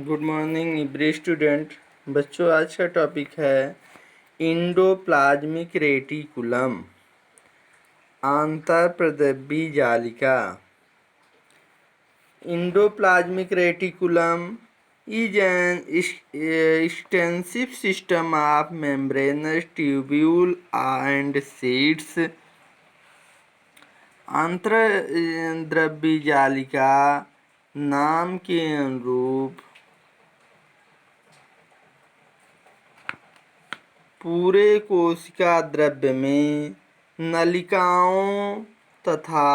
Good morning every student. बच्चों, आज का टॉपिक है इंडोप्लाज्मिक रेटिकुलम, आंतरप्रद्रव्य जालिका। Endoplasmic reticulum is an extensive system of membranous tubule and sheets। आंतरद्रव्य जालिका नाम के अनुरूप पूरे कोशिका द्रव्य में नलिकाओं तथा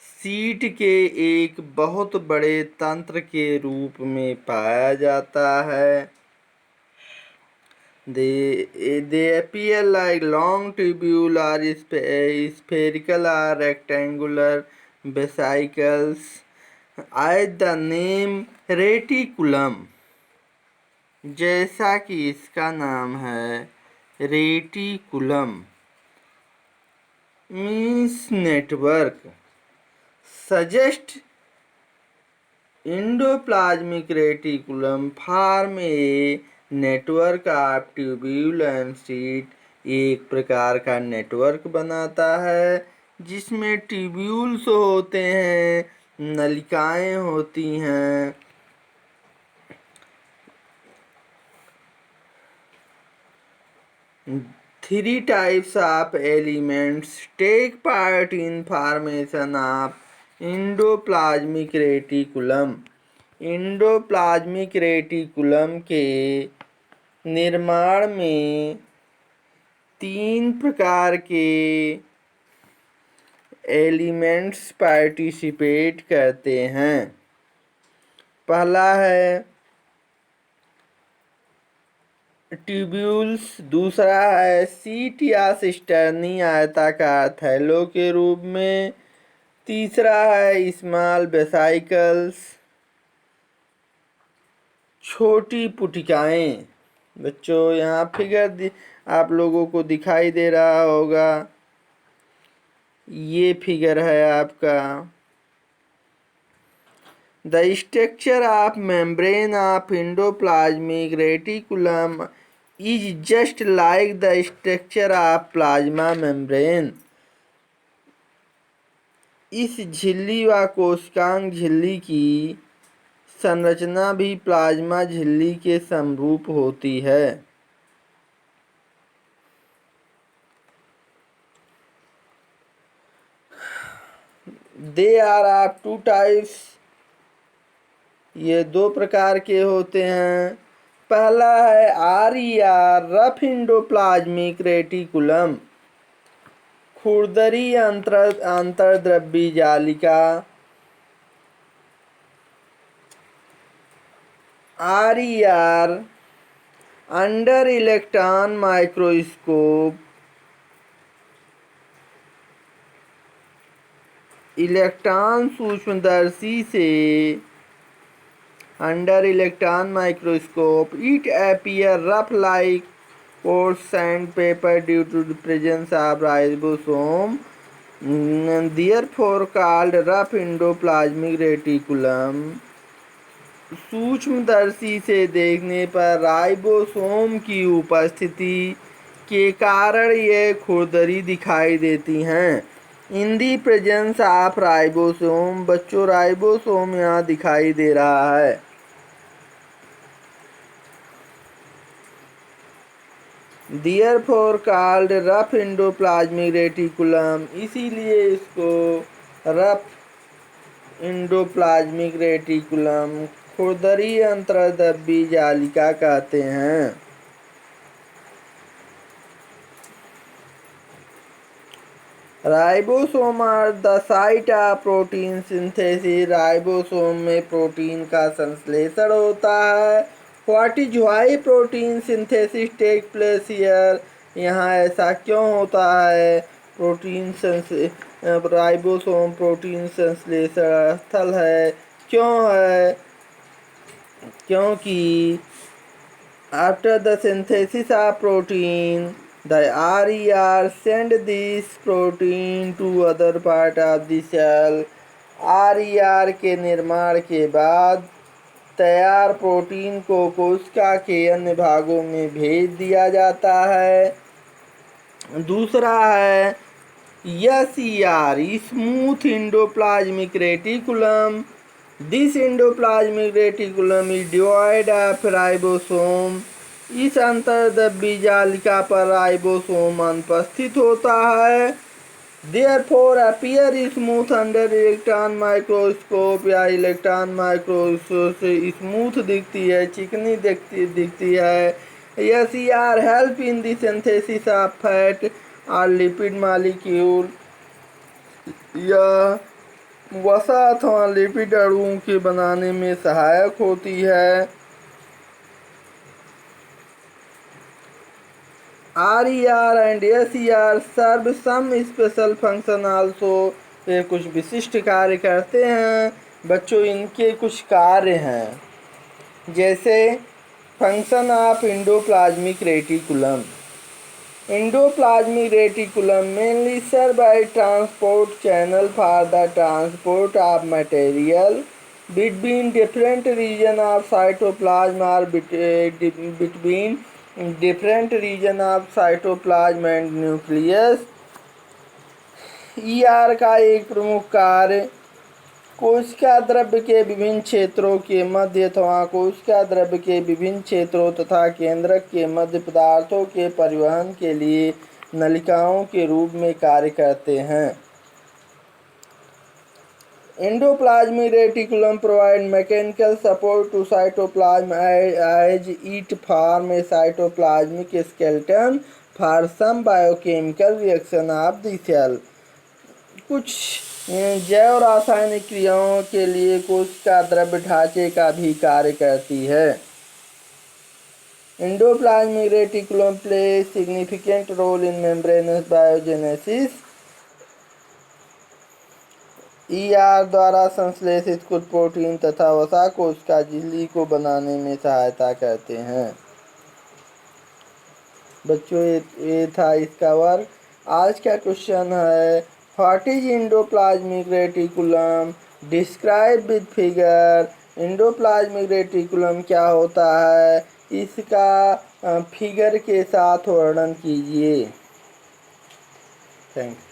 सीट के एक बहुत बड़े तंत्र के रूप में पाया जाता है। They appear like long tubule or spherical or rectangular vesicles as the name reticulum। जैसा कि इसका नाम है reticulum means network, suggest endoplasmic reticulum form a network of tubule and sheet. एक प्रकार का नेटवर्क बनाता है जिसमें ट्यूब्यूल्स होते हैं, नलिकाएं होती हैं। Three types of elements take part in formation of endoplasmic reticulum। Endoplasmic reticulum के निर्माण में तीन प्रकार के एलिमेंट्स पार्टिसिपेट करते हैं। पहला है ट्यूब्यूल्स, दूसरा है सीट या सिस्टर्नी आयताकार थैलों के रूप में, तीसरा है स्मॉल वेसाइकल्स छोटी पुटिकाएं। बच्चों, यहाँ फिगर आप लोगों को दिखाई दे रहा होगा, ये फिगर है आपका। The structure of membrane of endoplasmic reticulum is just like the structure of plasma membrane। इस झिल्ली व कोशिकांग झिल्ली की संरचना भी प्लाज्मा झिल्ली के समरूप होती है। They are of two types। ये दो प्रकार के होते हैं। पहला है RER, रफ इंडोप्लाज्मिक रेटिकुलम, खुरदरी अंतर्द्रव्य जालिका। RER under electron microscope, electron सूक्ष्मदर्शी से under electron microscope it appear rough like coarse sandpaper due to the presence of ribosome, therefore called rough endoplasmic reticulum। सूक्ष्मदर्शी से देखने पर राइबोसोम की उपस्थिति के कारण ये खुरदरी दिखाई देती हैं। इन दी प्रेजेंस ऑफ राइबोसोम, बच्चों राइबोसोम यहाँ दिखाई दे रहा है। Therefore called rough endoplasmic reticulum, इसीलिए इसको रफ इंडोप्लाज्मिक रेटिकुलम, खुरदरी अंतर्द्रव्य जालिका कहते हैं। Ribosome are the site of protein synthesis. Ribosome में प्रोटीन का संश्लेषण होता है। What is why protein synthesis take place here. यहाँ ऐसा क्यों होता है? राइबोसोम प्रोटीन संश्लेषण स्थल है। क्यों है? क्योंकि after the synthesis of protein the RER send this protein to other part of the cell। RER के निर्माण के बाद तैयार प्रोटीन को कोशिका के अन्य भागों में भेज दिया जाता है। दूसरा है SER, smooth endoplasmic reticulum. This endoplasmic reticulum is devoid of ribosome. इस अंतर्द्रव्यी जालिका पर राइबोसोम अनुपस्थित होता है। Therefore appear smooth under electron microscope या इलेक्ट्रॉन माइक्रोस्कोप से स्मूथ दिखती है, चिकनी दिखती है। SER help in the synthesis of fat और लिपिड मॉलिक्यूल या वसा अथवा लिपिड अणुओं के बनाने में सहायक होती है। RER and SER serve some special function also। ये कुछ विशिष्ट कार्य करते हैं बच्चों, इनके कुछ कार्य हैं, जैसे function of endoplasmic reticulum. Endoplasmic reticulum mainly serve as transport channel for the transport of material between different region of cytoplasm or between different region of cytoplasm and nucleus। ER का एक प्रमुख कार्य कोशिका द्रव्य के विभिन्न क्षेत्रों के मध्य अथवा कोशिका द्रव्य के विभिन्न क्षेत्रों तथा केंद्रक के मध्य पदार्थों के परिवहन के लिए नलिकाओं के रूप में कार्य करते हैं। Endoplasmic reticulum provide mechanical support to cytoplasm as it form a cytoplasmic skeleton for some biochemical reaction of the cell। कुछ जैव रासायनिक क्रियाओं के लिए कोशिका द्रव्य ढांचे का भी कार्य करती है। Endoplasmic reticulum plays significant role in membranous biogenesis। ER द्वारा संश्लेषित कुछ प्रोटीन तथा वसा कोशिका झिल्ली को बनाने में सहायता करते हैं। बच्चों ये था इसका वर्क। आज का क्वेश्चन है what is endoplasmic reticulum, describe with figure. Endoplasmic reticulum क्या होता है, इसका फिगर के साथ वर्णन कीजिए। Thank you.